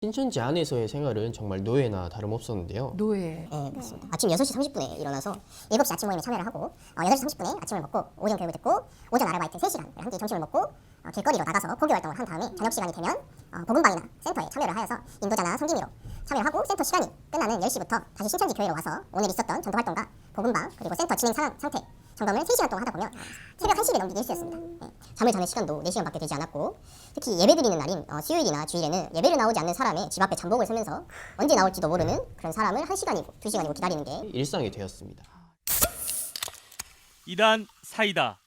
신천지 안에서의 생활은 정말 노예나 다름없었는데요. 노예. 네, 맞습니다. 아침 6시 30분에 일어나서 7시 아침 모임에 참여를 하고 6시 30분에 아침을 먹고 오전 교육을 듣고 오전 아르바이트 3시간 함께 점심을 먹고 길거리로 나가서 포교 활동을 한 다음에 저녁 시간이 되면 복음방이나 센터에 참여를 하여서 인도자나 성김이로 참여를 하고 센터 시간이 끝나는 10시부터 다시 신천지 교회로 와서 오늘 있었던 전도 활동과 복음방 그리고 센터 진행 상태 점검을 3시간 동안 하다 보면 새벽 1시를 넘기기 일쑤였습니다. 잠을 자는 시간도 4시간밖에 되지 않았고 특히 예배 드리는 날인 수요일이나 주일에는 예배를 나오지 않는 사람의 집 앞에 잠복을 서면서 언제 나올지도 모르는 그런 사람을 1시간이고 2시간이고 기다리는 게 일상이 되었습니다. 이단 사이다.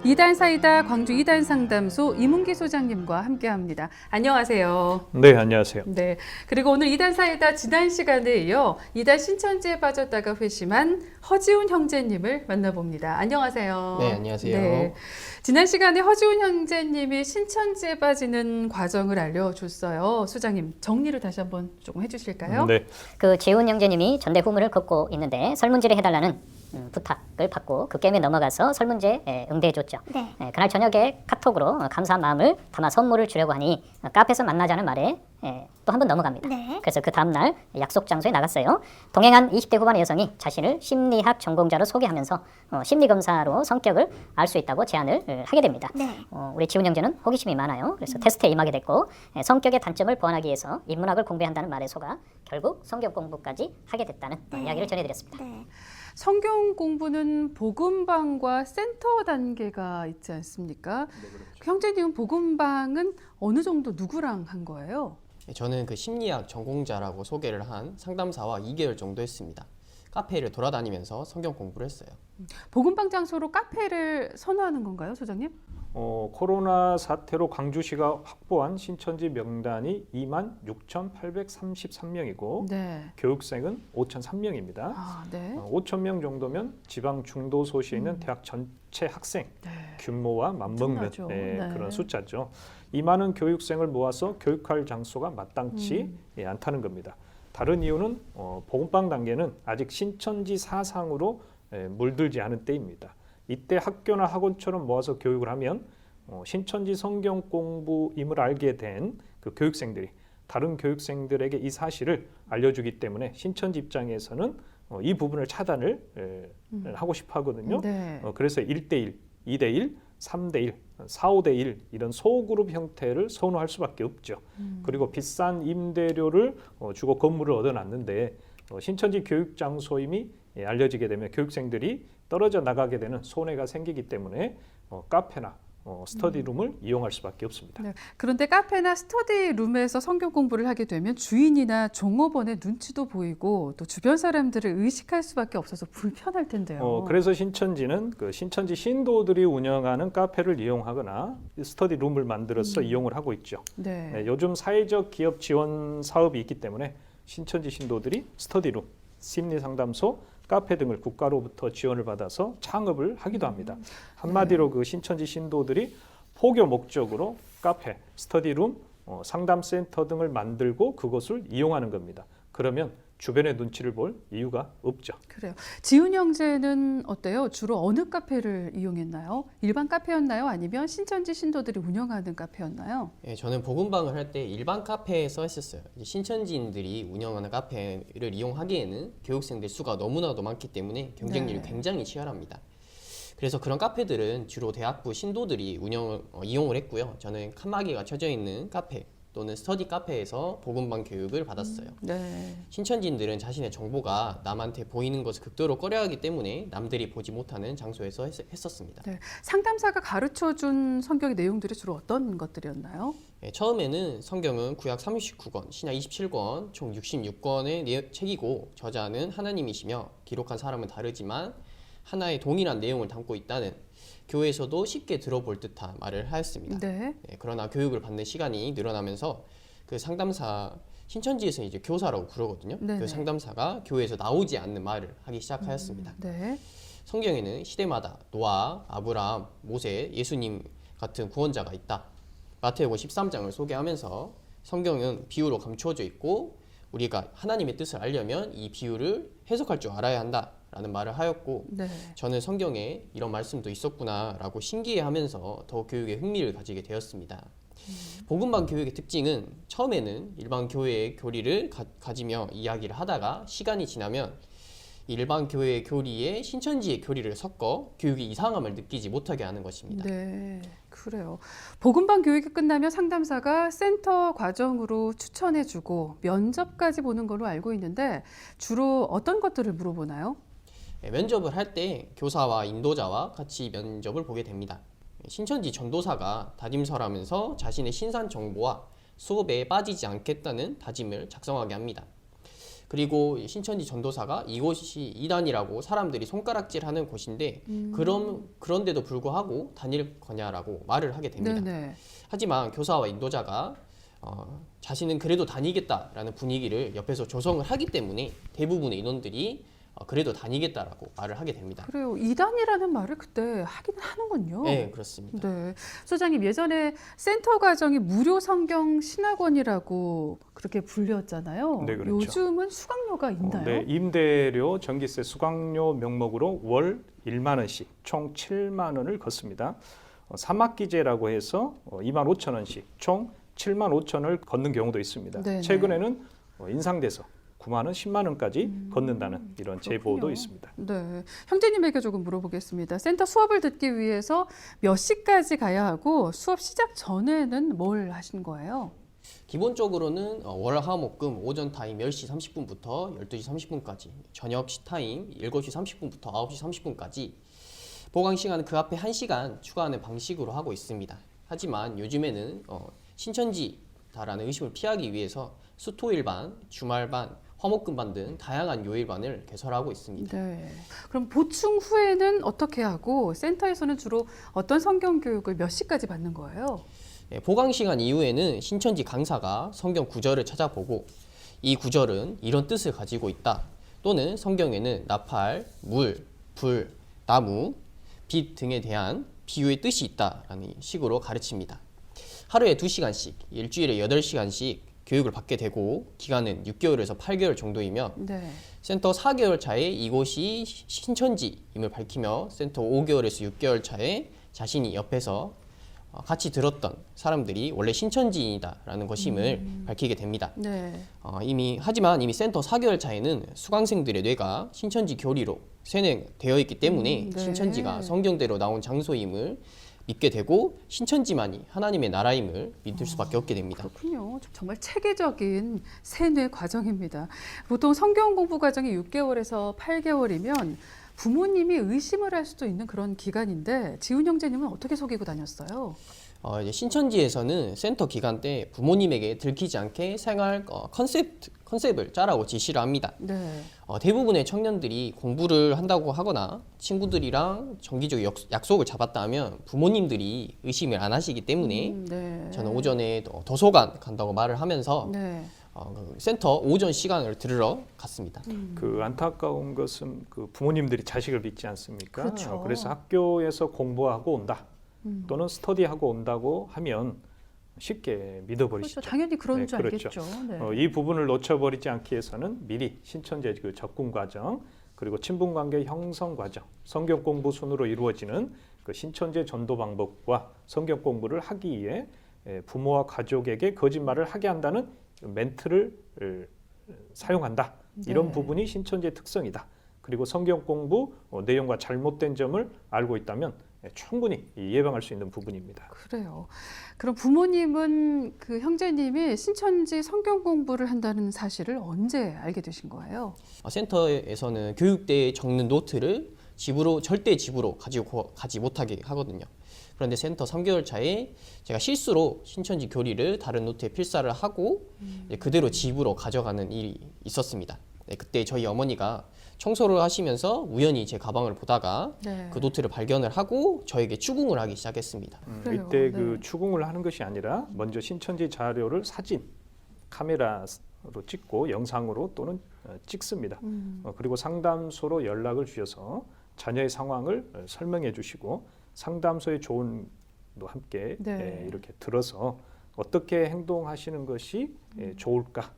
이단 사이다 광주 이단 상담소 이문기 소장님과 함께합니다. 안녕하세요. 네, 안녕하세요. 네. 그리고 오늘 이단 사이다 지난 시간에 이어 이단 신천지에 빠졌다가 회심한 허지훈 형제님을 만나봅니다. 안녕하세요. 네, 안녕하세요. 네. 지난 시간에 허지훈 형제님이 신천지에 빠지는 과정을 알려줬어요. 소장님 정리를 다시 한번 조금 해주실까요? 네, 그 재훈 형제님이 전대 후문을 걷고 있는데 설문지를 해달라는 부탁을 받고 그 게임에 넘어가서 설문지에 응대해줬죠. 그날 저녁에 카톡으로 감사한 마음을 담아 선물을 주려고 하니 카페에서 만나자는 말에 또 한 번 넘어갑니다. 그래서 그 다음날 약속 장소에 나갔어요. 동행한 20대 후반의 여성이 자신을 심리학 전공자로 소개하면서 심리검사로 성격을 알 수 있다고 제안을 하게 됩니다. 우리 지훈 형제는 호기심이 많아요. 그래서 테스트에 임하게 됐고 성격의 단점을 보완하기 위해서 인문학을 공부한다는 말에 속아 결국 성경 공부까지 하게 됐다는 이야기를 전해드렸습니다. 성경 공부는 복음방과 센터 단계가 있지 않습니까? 형제님은 복음방은 어느 정도 누구랑 한 거예요? 저는 그 심리학 전공자라고 소개를 한 상담사와 2개월 정도 했습니다. 카페를 돌아다니면서 성경 공부를 했어요. 복음방 장소로 카페를 선호하는 건가요, 소장님? 코로나 사태로 광주시가 확보한 신천지 명단이 26,833명이고 네. 교육생은 5,003명입니다. 아, 네. 5,000명 정도면 지방 중도소시에 있는 대학 전체 학생 네. 규모와 맞먹는 엄청나죠. 네. 그런 숫자죠. 이 많은 교육생을 모아서 교육할 장소가 마땅치 않다는 겁니다. 다른 이유는 복음방 단계는 아직 신천지 사상으로 물들지 않은 때입니다. 이때 학교나 학원처럼 모아서 교육을 하면 신천지 성경 공부임을 알게 된 그 교육생들이 다른 교육생들에게 이 사실을 알려주기 때문에 신천지 입장에서는 이 부분을 차단을 하고 싶어 하거든요. 네. 그래서 1대1, 2대1, 3대1, 4, 5대1 이런 소그룹 형태를 선호할 수밖에 없죠. 그리고 비싼 임대료를 주고 건물을 얻어놨는데 신천지 교육 장소임이 알려지게 되면 교육생들이 떨어져 나가게 되는 손해가 생기기 때문에 카페나 스터디룸을 이용할 수밖에 없습니다. 네. 그런데 카페나 스터디룸에서 성경 공부를 하게 되면 주인이나 종업원의 눈치도 보이고 또 주변 사람들을 의식할 수밖에 없어서 불편할 텐데요. 그래서 신천지는 그 신천지 신도들이 운영하는 카페를 이용하거나 스터디룸을 만들어서 이용을 하고 있죠. 네. 요즘 사회적 기업 지원 사업이 있기 때문에 신천지 신도들이 스터디룸, 심리상담소, 카페 등을 국가로부터 지원을 받아서 창업을 하기도 합니다. 한마디로 그 신천지 신도들이 포교 목적으로 카페, 스터디룸, 상담센터 등을 만들고 그것을 이용하는 겁니다. 그러면 주변의 눈치를 볼 이유가 없죠. 그래요. 지훈 형제는 어때요? 주로 어느 카페를 이용했나요? 일반 카페였나요? 아니면 신천지 신도들이 운영하는 카페였나요? 예, 저는 복음방을 할 때 일반 카페에서 했었어요. 이제 신천지인들이 운영하는 카페를 이용하기에는 교육생들 수가 너무나도 많기 때문에 경쟁률이 네. 굉장히 치열합니다. 그래서 그런 카페들은 주로 대학부 신도들이 이용을 했고요. 저는 칸막이가 쳐져 있는 카페 또는 스터디 카페에서 복음방 교육을 받았어요. 네. 신천지인들은 자신의 정보가 남한테 보이는 것을 극도로 꺼려하기 때문에 남들이 보지 못하는 장소에서 했었습니다. 네. 상담사가 가르쳐준 성경의 내용들이 주로 어떤 것들이었나요? 예, 처음에는 성경은 구약 39권, 신약 27권, 총 66권의 책이고 저자는 하나님이시며 기록한 사람은 다르지만 하나의 동일한 내용을 담고 있다는 교회에서도 쉽게 들어볼 듯한 말을 하였습니다. 네. 예, 그러나 교육을 받는 시간이 늘어나면서 그 상담사 신천지에서 이제 교사라고 부르거든요. 네네. 그 상담사가 교회에서 나오지 않는 말을 하기 시작하였습니다. 네. 성경에는 시대마다 노아, 아브라함, 모세, 예수님 같은 구원자가 있다. 마태복음 13장을 소개하면서 성경은 비유로 감추어져 있고 우리가 하나님의 뜻을 알려면 이 비유를 해석할 줄 알아야 한다. 라는 말을 하였고 네. 저는 성경에 이런 말씀도 있었구나 라고 신기해하면서 더 교육에 흥미를 가지게 되었습니다. 복음반 교육의 특징은 처음에는 일반 교회의 교리를 가지며 이야기를 하다가 시간이 지나면 일반 교회의 교리에 신천지의 교리를 섞어 교육의 이상함을 느끼지 못하게 하는 것입니다. 네, 그래요. 복음반 교육이 끝나면 상담사가 센터 과정으로 추천해주고 면접까지 보는 걸로 알고 있는데 주로 어떤 것들을 물어보나요? 면접을 할 때 교사와 인도자와 같이 면접을 보게 됩니다. 신천지 전도사가 다짐서라면서 자신의 신산 정보와 수업에 빠지지 않겠다는 다짐을 작성하게 합니다. 그리고 신천지 전도사가 이곳이 이단이라고 사람들이 손가락질하는 곳인데 그런데도 불구하고 다닐 거냐라고 말을 하게 됩니다. 네네. 하지만 교사와 인도자가 자신은 그래도 다니겠다라는 분위기를 옆에서 조성을 하기 때문에 대부분의 인원들이 그래도 다니겠다라고 말을 하게 됩니다. 그래요. 이단이라는 말을 그때 하기는 하는군요. 네, 그렇습니다. 네. 소장님 예전에 센터 과정이 무료 성경 신학원이라고 그렇게 불렸잖아요. 네, 그렇죠. 요즘은 수강료가 있나요? 네, 임대료, 전기세, 수강료 명목으로 월 1만 원씩 총 7만 원을 걷습니다. 3학기제라고 해서 2만 5천 원씩 총 7만 5천 원을 걷는 경우도 있습니다. 네네. 최근에는 인상돼서 9만 원, 10만 원까지 걷는다는 이런 제보도 그렇군요. 있습니다. 네. 형제님에게 조금 물어보겠습니다. 센터 수업을 듣기 위해서 몇 시까지 가야 하고 수업 시작 전에는 뭘 하신 거예요? 기본적으로는 월, 화, 목, 금 오전 타임 10시 30분부터 12시 30분까지 저녁 타임 7시 30분부터 9시 30분까지 보강 시간은 그 앞에 1시간 추가하는 방식으로 하고 있습니다. 하지만 요즘에는 신천지다라는 의심을 피하기 위해서 수토일반, 주말반, 화목금반 등 다양한 요일반을 개설하고 있습니다. 네. 그럼 보충 후에는 어떻게 하고 센터에서는 주로 어떤 성경 교육을 몇 시까지 받는 거예요? 보강 시간 이후에는 신천지 강사가 성경 구절을 찾아보고 이 구절은 이런 뜻을 가지고 있다. 또는 성경에는 나팔, 물, 불, 나무, 빛 등에 대한 비유의 뜻이 있다라는 식으로 가르칩니다. 하루에 2시간씩, 일주일에 8시간씩 교육을 받게 되고 기간은 6개월에서 8개월 정도이며 네. 센터 4개월 차에 이곳이 신천지임을 밝히며 센터 5개월에서 6개월 차에 자신이 옆에서 같이 들었던 사람들이 원래 신천지인이다라는 것임을 밝히게 됩니다. 네. 하지만 이미 센터 4개월 차에는 수강생들의 뇌가 신천지 교리로 세뇌되어 있기 때문에 네. 신천지가 성경대로 나온 장소임을 믿게 되고 신천지만이 하나님의 나라임을 믿을 수밖에 없게 됩니다. 그렇군요. 정말 체계적인 세뇌 과정입니다. 보통 성경 공부 과정이 6개월에서 8개월이면 부모님이 의심을 할 수도 있는 그런 기간인데 지훈 형제님은 어떻게 속이고 다녔어요? 이제 신천지에서는 센터 기간 때 부모님에게 들키지 않게 생활 컨셉을 짜라고 지시를 합니다. 네. 대부분의 청년들이 공부를 한다고 하거나 친구들이랑 정기적 약속을 잡았다 하면 부모님들이 의심을 안 하시기 때문에 네. 저는 오전에 도서관 간다고 말을 하면서 네. 그 센터 오전 시간을 들으러 갔습니다. 그 안타까운 것은 그 부모님들이 자식을 믿지 않습니까? 그렇죠. 그래서 학교에서 공부하고 온다 또는 스터디하고 온다고 하면 쉽게 믿어버리시죠. 그렇죠. 당연히 그런 네, 줄 그렇죠. 알겠죠. 네. 이 부분을 놓쳐버리지 않기 위해서는 미리 신천지의 그 접근 과정 그리고 친분관계 형성 과정, 성경 공부 순으로 이루어지는 그 신천지의 전도 방법과 성경 공부를 하기 위해 부모와 가족에게 거짓말을 하게 한다는 멘트를 사용한다. 이런 네. 부분이 신천지의 특성이다. 그리고 성경 공부 내용과 잘못된 점을 알고 있다면 충분히 예방할 수 있는 부분입니다. 그래요. 그럼 부모님은 그 형제님이 신천지 성경 공부를 한다는 사실을 언제 알게 되신 거예요? 센터에서는 교육대에 적는 노트를 절대 집으로 가지고 가지 못하게 하거든요. 그런데 센터 3개월 차에 제가 실수로 신천지 교리를 다른 노트에 필사를 하고 이제 그대로 집으로 가져가는 일이 있었습니다. 그때 저희 어머니가 청소를 하시면서 우연히 제 가방을 보다가 네. 그 노트를 발견을 하고 저에게 추궁을 하기 시작했습니다. 그래요. 이때 네. 그 추궁을 하는 것이 아니라 먼저 신천지 자료를 사진, 카메라로 찍고 영상으로 또는 찍습니다. 그리고 상담소로 연락을 주셔서 자녀의 상황을 설명해 주시고 상담소의 조언도 함께 네. 이렇게 들어서 어떻게 행동하시는 것이 좋을까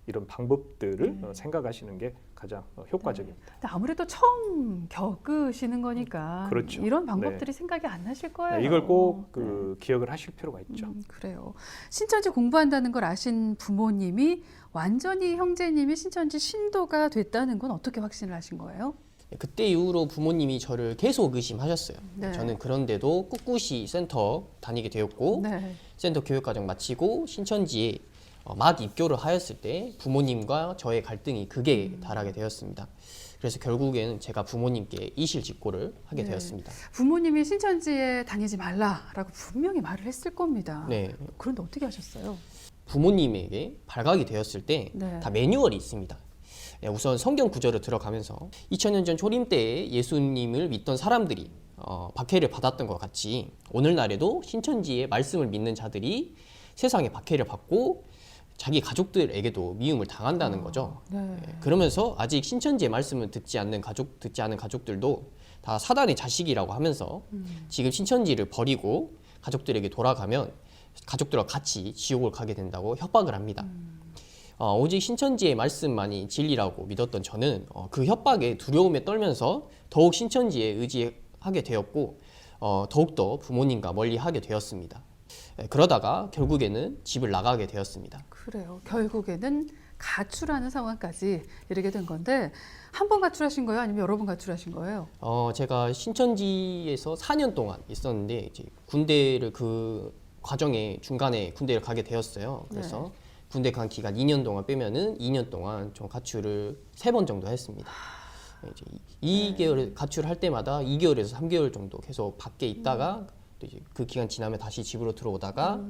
이런 방법들을 생각하시는 게 가장 효과적입니다. 근데 아무래도 처음 겪으시는 거니까 그렇죠. 이런 방법들이 생각이 안 나실 거예요. 네, 이걸 꼭 기억을 하실 필요가 있죠. 그래요. 신천지 공부한다는 걸 아신 부모님이 완전히 형제님이 신천지 신도가 됐다는 건 어떻게 확신을 하신 거예요? 그때 이후로 부모님이 저를 계속 의심하셨어요. 네. 저는 그런데도 꿋꿋이 센터 다니게 되었고 네. 센터 교육과정 마치고 신천지에 막 입교를 하였을 때 부모님과 저의 갈등이 극에 달하게 되었습니다. 그래서 결국에는 제가 부모님께 이실직고를 하게 네. 되었습니다. 부모님이 신천지에 다니지 말라라고 분명히 말을 했을 겁니다. 네, 그런데 어떻게 하셨어요? 부모님에게 발각이 되었을 때 다 네. 매뉴얼이 있습니다. 네, 우선 성경 구절을 들어가면서 2000년 전 초림 때에 예수님을 믿던 사람들이 박해를 받았던 것 같이 오늘날에도 신천지의 말씀을 믿는 자들이 세상에 박해를 받고 자기 가족들에게도 미움을 당한다는 거죠. 네. 그러면서 아직 신천지의 말씀을 듣지 않은 가족들도 다 사단의 자식이라고 하면서 지금 신천지를 버리고 가족들에게 돌아가면 가족들과 같이 지옥을 가게 된다고 협박을 합니다. 오직 신천지의 말씀만이 진리라고 믿었던 저는 그 협박에 두려움에 떨면서 더욱 신천지에 의지하게 되었고 더욱더 부모님과 멀리하게 되었습니다. 그러다가 결국에는 집을 나가게 되었습니다. 그래요. 결국에는 가출하는 상황까지 이르게 된 건데 한 번 가출하신 거예요? 아니면 여러 번 가출하신 거예요? 제가 신천지에서 4년 동안 있었는데 이제 군대를 그 과정에 중간에 군대를 가게 되었어요. 그래서 군대 간 기간 2년 동안 빼면은 2년 동안 좀 가출을 3번 정도 했습니다. 이제 2개월 가출할 때마다 2개월에서 3개월 정도 계속 밖에 있다가 또 이제 그 기간 지나면 다시 집으로 들어오다가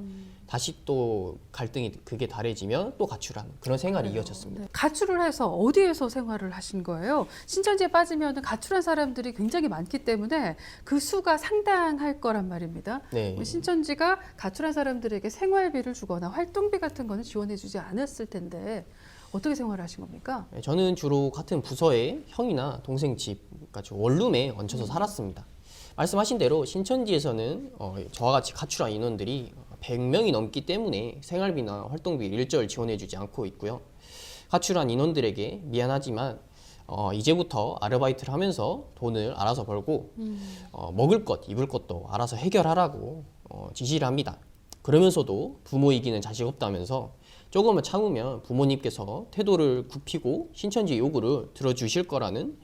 다시 또 갈등이 극에 달해지면 또 가출하는 그런 생활이 이어졌습니다. 네. 가출을 해서 어디에서 생활을 하신 거예요? 신천지에 빠지면 가출한 사람들이 굉장히 많기 때문에 그 수가 상당할 거란 말입니다. 네. 신천지가 가출한 사람들에게 생활비를 주거나 활동비 같은 거는 지원해주지 않았을 텐데 어떻게 생활을 하신 겁니까? 저는 주로 같은 부서의 형이나 동생 집, 그러니까 원룸에 얹혀서 살았습니다. 말씀하신 대로 신천지에서는 저와 같이 가출한 인원들이 100명이 넘기 때문에 생활비나 활동비 일절 지원해주지 않고 있고요. 가출한 인원들에게 미안하지만 이제부터 아르바이트를 하면서 돈을 알아서 벌고 먹을 것, 입을 것도 알아서 해결하라고 지시를 합니다. 그러면서도 부모 이기는 자식 없다면서 조금만 참으면 부모님께서 태도를 굽히고 신천지 요구를 들어주실 거라는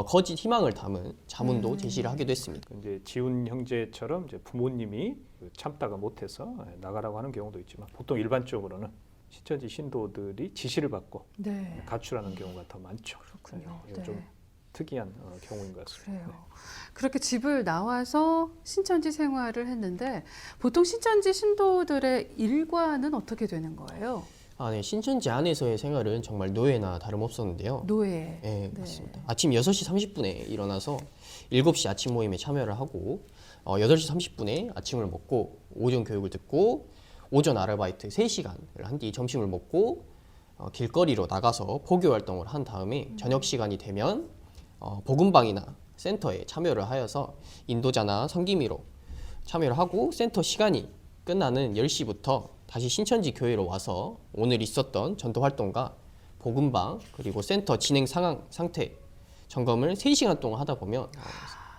거짓 희망을 담은 자문도 제시를 하기도 했습니다. 이제 지훈 형제처럼 이제 부모님이 참다가 못해서 나가라고 하는 경우도 있지만 보통 일반적으로는 신천지 신도들이 지시를 받고 네. 가출하는 경우가 더 많죠. 그렇군요. 이건 좀 특이한 경우인 것 같습니다. 그래요. 그렇게 집을 나와서 신천지 생활을 했는데 보통 신천지 신도들의 일과는 어떻게 되는 거예요? 네, 신천지 안에서의 생활은 정말 노예나 다름없었는데요. 노예. 네, 맞습니다. 아침 6시 30분에 일어나서 7시 아침 모임에 참여를 하고 8시 30분에 아침을 먹고 오전 교육을 듣고 오전 아르바이트 3시간을 한 뒤 점심을 먹고 길거리로 나가서 포교 활동을 한 다음에 저녁 시간이 되면 복음방이나 센터에 참여를 하여서 인도자나 성기미로 참여를 하고 센터 시간이 끝나는 10시부터 다시 신천지 교회로 와서 오늘 있었던 전도 활동과 복음방 그리고 센터 진행 상태 점검을 3시간 동안 하다 보면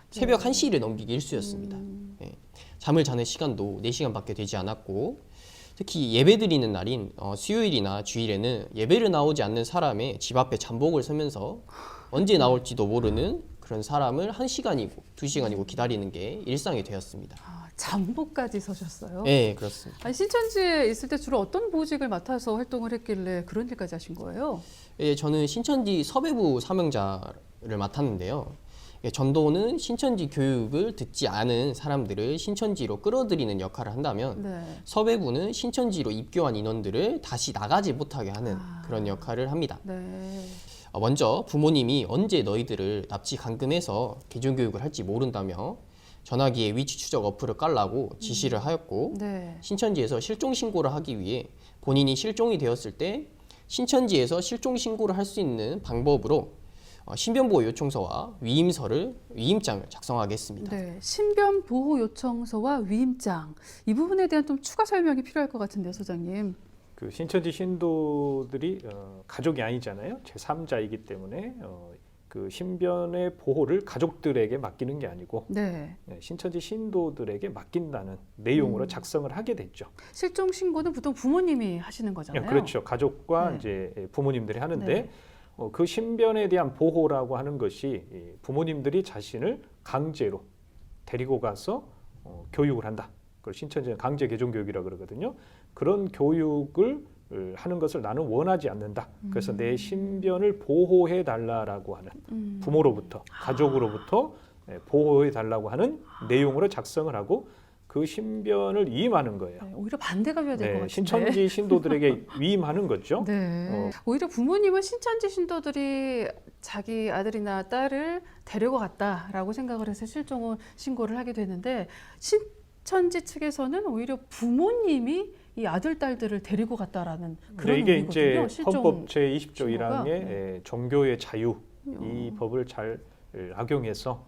새벽 1시를 넘기기 일쑤였습니다. 예, 잠을 자는 시간도 4시간밖에 되지 않았고 특히 예배 드리는 날인 수요일이나 주일에는 예배를 나오지 않는 사람의 집 앞에 잠복을 서면서 언제 나올지도 모르는 그런 사람을 1시간이고 2시간이고 기다리는 게 일상이 되었습니다. 잠복까지 서셨어요? 네, 그렇습니다. 아니, 신천지에 있을 때 주로 어떤 보직을 맡아서 활동을 했길래 그런 일까지 하신 거예요? 예, 저는 신천지 섭외부 사명자를 맡았는데요. 예, 전도는 신천지 교육을 듣지 않은 사람들을 신천지로 끌어들이는 역할을 한다면 네. 섭외부는 신천지로 입교한 인원들을 다시 나가지 못하게 하는 그런 역할을 합니다. 네. 먼저 부모님이 언제 너희들을 납치 감금해서 개종교육을 할지 모른다며 전화기에 위치 추적 어플을 깔라고 지시를 하였고 네. 신천지에서 실종 신고를 하기 위해 본인이 실종이 되었을 때 신천지에서 실종 신고를 할 수 있는 방법으로 신변보호 요청서와 위임장을 작성하게 했습니다. 네. 신변 보호 요청서와 위임장 이 부분에 대한 좀 추가 설명이 필요할 것 같은데요, 소장님. 그 신천지 신도들이 가족이 아니잖아요. 제3자이기 때문에 그 신변의 보호를 가족들에게 맡기는 게 아니고 네. 신천지 신도들에게 맡긴다는 내용으로 작성을 하게 됐죠. 실종 신고는 보통 부모님이 하시는 거잖아요. 그렇죠. 가족과 네. 이제 부모님들이 하는데 네. 그 신변에 대한 보호라고 하는 것이 이 부모님들이 자신을 강제로 데리고 가서 교육을 한다. 그걸 신천지는 강제 개종 교육이라고 그러거든요. 그런 교육을 하는 것을 나는 원하지 않는다. 그래서 내 신변을 보호해 달라라고 하는 부모로부터 가족으로부터 보호해 달라고 하는 내용으로 작성을 하고 그 신변을 위임하는 거예요. 네, 오히려 반대가 돼야 될 것 같은데. 신천지 신도들에게 위임하는 거죠. 네. 오히려 부모님은 신천지 신도들이 자기 아들이나 딸을 데리고 갔다라고 생각을 해서 실종 신고를 하게 되는데 신천지 측에서는 오히려 부모님이 이 아들 딸들을 데리고 갔다라는 그런 이게 의미거든요. 이제 헌법 제20조 신고가. 1항의 종교의 자유 이 법을 잘 악용해서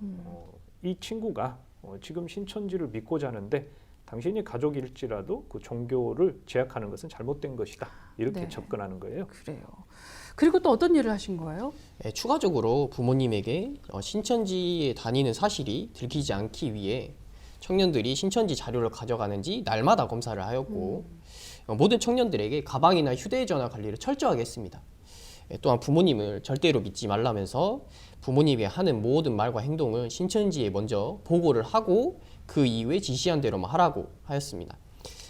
이 친구가 지금 신천지를 믿고자 하는데 당신이 가족일지라도 그 종교를 제약하는 것은 잘못된 것이다. 이렇게 네. 접근하는 거예요. 그래요. 그리고 또 어떤 일을 하신 거예요? 추가적으로 부모님에게 신천지에 다니는 사실이 들키지 않기 위해 청년들이 신천지 자료를 가져가는지 날마다 검사를 하였고 모든 청년들에게 가방이나 휴대전화 관리를 철저하게 했습니다. 또한 부모님을 절대로 믿지 말라면서 부모님이 하는 모든 말과 행동을 신천지에 먼저 보고를 하고 그 이후에 지시한 대로만 하라고 하였습니다.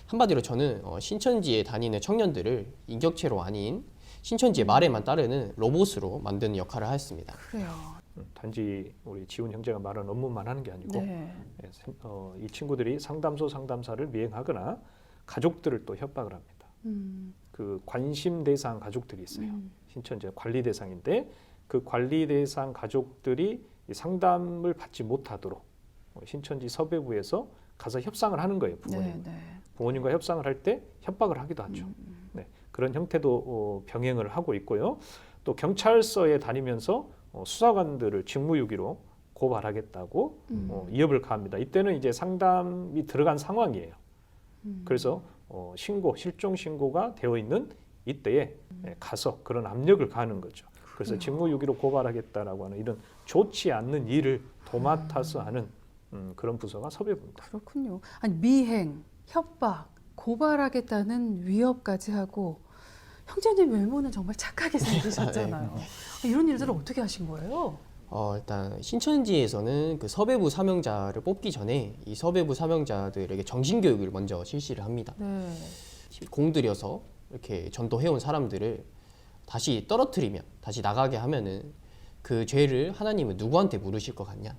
한마디로 저는 신천지에 다니는 청년들을 인격체로 아닌 신천지의 말에만 따르는 로봇으로 만드는 역할을 하였습니다. 그래요. 단지 우리 지훈 형제가 말한 업무만 하는 게 아니고 네. 이 친구들이 상담소 상담사를 미행하거나 가족들을 또 협박을 합니다. 그 관심 대상 가족들이 있어요. 신천지 관리 대상인데 그 관리 대상 가족들이 이 상담을 받지 못하도록 신천지 섭외부에서 가서 협상을 하는 거예요. 부모님. 네, 네. 부모님과 협상을 할 때 협박을 하기도 하죠. 네, 그런 형태도 병행을 하고 있고요. 또 경찰서에 다니면서 수사관들을 직무유기로 고발하겠다고 위협을 가합니다. 이때는 이제 상담이 들어간 상황이에요. 그래서 실종 신고가 되어 있는 이때에 가서 그런 압력을 가하는 거죠. 그래서 그래요. 직무유기로 고발하겠다라고 하는 이런 좋지 않는 일을 도맡아서 하는 그런 부서가 섭외부입니다. 그렇군요. 아니 미행, 협박, 고발하겠다는 위협까지 하고 형제님 외모는 정말 착하게 생기셨잖아요. 이런 일들을 어떻게 하신 거예요? 일단 신천지에서는 그 섭외부 사명자를 뽑기 전에 이 섭외부 사명자들에게 정신교육을 먼저 실시를 합니다. 네. 공들여서 이렇게 전도해온 사람들을 다시 떨어뜨리면, 다시 나가게 하면은 그 죄를 하나님은 누구한테 물으실 것 같냐?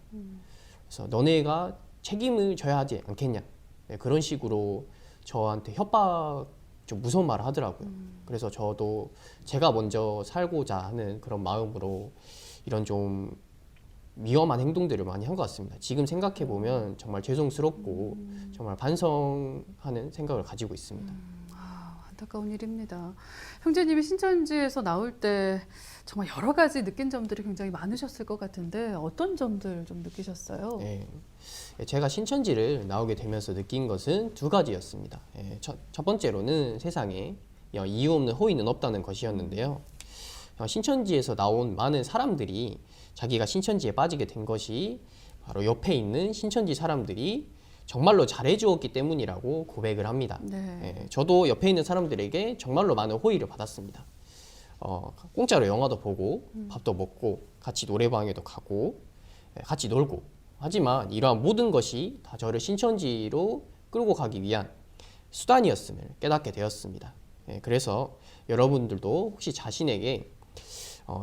그래서 너네가 책임을 져야 하지 않겠냐? 네, 그런 식으로 저한테 협박, 좀 무서운 말을 하더라고요. 그래서 저도 제가 먼저 살고자 하는 그런 마음으로 이런 좀 위험한 행동들을 많이 한 것 같습니다. 지금 생각해 보면 정말 죄송스럽고 정말 반성하는 생각을 가지고 있습니다. 안타까운 일입니다. 형제님이 신천지에서 나올 때 정말 여러 가지 느낀 점들이 굉장히 많으셨을 것 같은데 어떤 점들 좀 느끼셨어요? 예, 제가 신천지를 나오게 되면서 느낀 것은 두 가지였습니다. 첫 번째로는 세상에 이유 없는 호의는 없다는 것이었는데요. 신천지에서 나온 많은 사람들이 자기가 신천지에 빠지게 된 것이 바로 옆에 있는 신천지 사람들이 정말로 잘해주었기 때문이라고 고백을 합니다. 네. 저도 옆에 있는 사람들에게 정말로 많은 호의를 받았습니다. 공짜로 영화도 보고 밥도 먹고 같이 노래방에도 가고 같이 놀고, 하지만 이러한 모든 것이 다 저를 신천지로 끌고 가기 위한 수단이었음을 깨닫게 되었습니다. 그래서 여러분들도 혹시 자신에게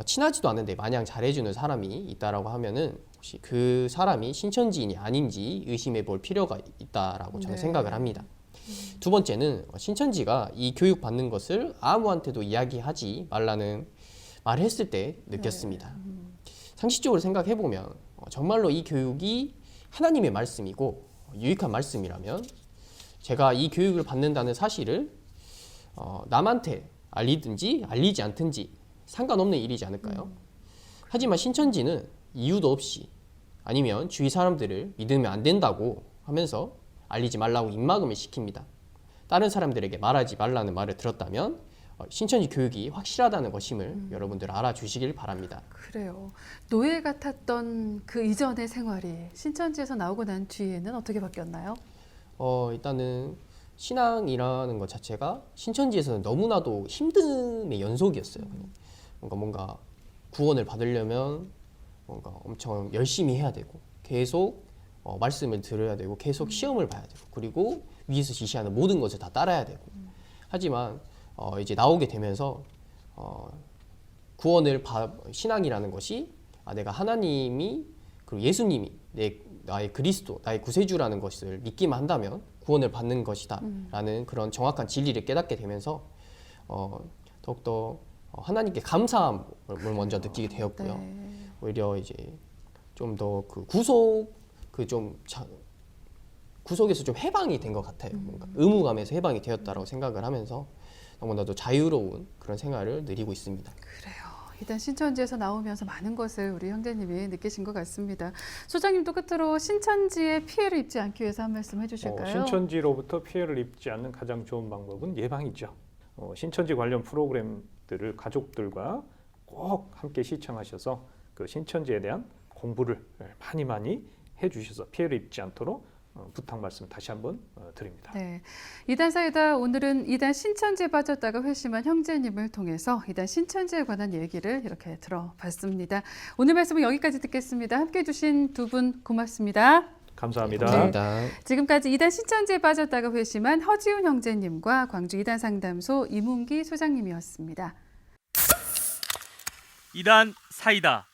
친하지도 않은데 마냥 잘해주는 사람이 있다라고 하면은 혹시 그 사람이 신천지인이 아닌지 의심해 볼 필요가 있다라고 저는 네. 생각을 합니다. 두 번째는 신천지가 이 교육 받는 것을 아무한테도 이야기하지 말라는 말을 했을 때 느꼈습니다. 상식적으로 생각해 보면 정말로 이 교육이 하나님의 말씀이고 유익한 말씀이라면 제가 이 교육을 받는다는 사실을 남한테 알리든지 알리지 않든지 상관없는 일이지 않을까요? 하지만 신천지는 이유도 없이 아니면 주위 사람들을 믿으면 안 된다고 하면서 알리지 말라고 입막음을 시킵니다. 다른 사람들에게 말하지 말라는 말을 들었다면 신천지 교육이 확실하다는 것임을 여러분들 알아주시길 바랍니다. 그래요. 노예 같았던 그 이전의 생활이 신천지에서 나오고 난 뒤에는 어떻게 바뀌었나요? 일단은 신앙이라는 것 자체가 신천지에서는 너무나도 힘듦의 연속이었어요. 뭔가 구원을 받으려면 뭔가 엄청 열심히 해야 되고 계속 말씀을 들어야 되고 계속 시험을 봐야 되고 그리고 위에서 지시하는 모든 것을 다 따라야 되고 하지만 이제 나오게 되면서 신앙이라는 것이 내가 하나님이 그리고 예수님이 나의 그리스도, 나의 구세주라는 것을 믿기만 한다면 구원을 받는 것이다 라는 그런 정확한 진리를 깨닫게 되면서 더욱더 하나님께 감사함을 먼저 느끼게 되었고요. 네. 오히려 이제 좀 더 그 구속에서 좀 해방이 된 것 같아요. 뭔가 의무감에서 해방이 되었다라고 생각을 하면서 너무나도 자유로운 그런 생활을 누리고 있습니다. 그래요. 일단 신천지에서 나오면서 많은 것을 우리 형제님이 느끼신 것 같습니다. 소장님도 끝으로 신천지에 피해를 입지 않기 위해서 한 말씀 해주실까요? 신천지로부터 피해를 입지 않는 가장 좋은 방법은 예방이죠. 신천지 관련 프로그램들을 가족들과 꼭 함께 시청하셔서 그 신천지에 대한 공부를 많이 해주셔서 피해를 입지 않도록 부탁 말씀 다시 한번 드립니다. 네, 이단 사이다 오늘은 이단 신천지에 빠졌다가 회심한 형제님을 통해서 이단 신천지에 관한 얘기를 이렇게 들어봤습니다. 오늘 말씀은 여기까지 듣겠습니다. 함께해 주신 두 분 고맙습니다. 감사합니다. 감사합니다. 지금까지 이단 신천지에 빠졌다가 회심한 허지훈 형제님과 광주 이단 상담소 이문기 소장님이었습니다. 이단 사이다.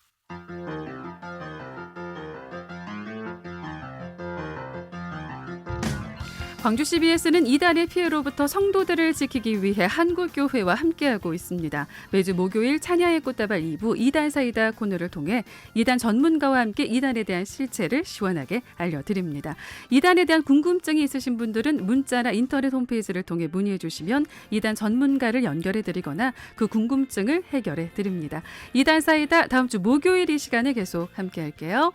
광주 CBS는 이단의 피해로부터 성도들을 지키기 위해 한국교회와 함께하고 있습니다. 매주 목요일 찬양의 꽃다발 2부 이단 사이다 코너를 통해 이단 전문가와 함께 이단에 대한 실체를 시원하게 알려드립니다. 이단에 대한 궁금증이 있으신 분들은 문자나 인터넷 홈페이지를 통해 문의해 주시면 이단 전문가를 연결해 드리거나 그 궁금증을 해결해 드립니다. 이단 사이다 다음 주 목요일 이 시간에 계속 함께할게요.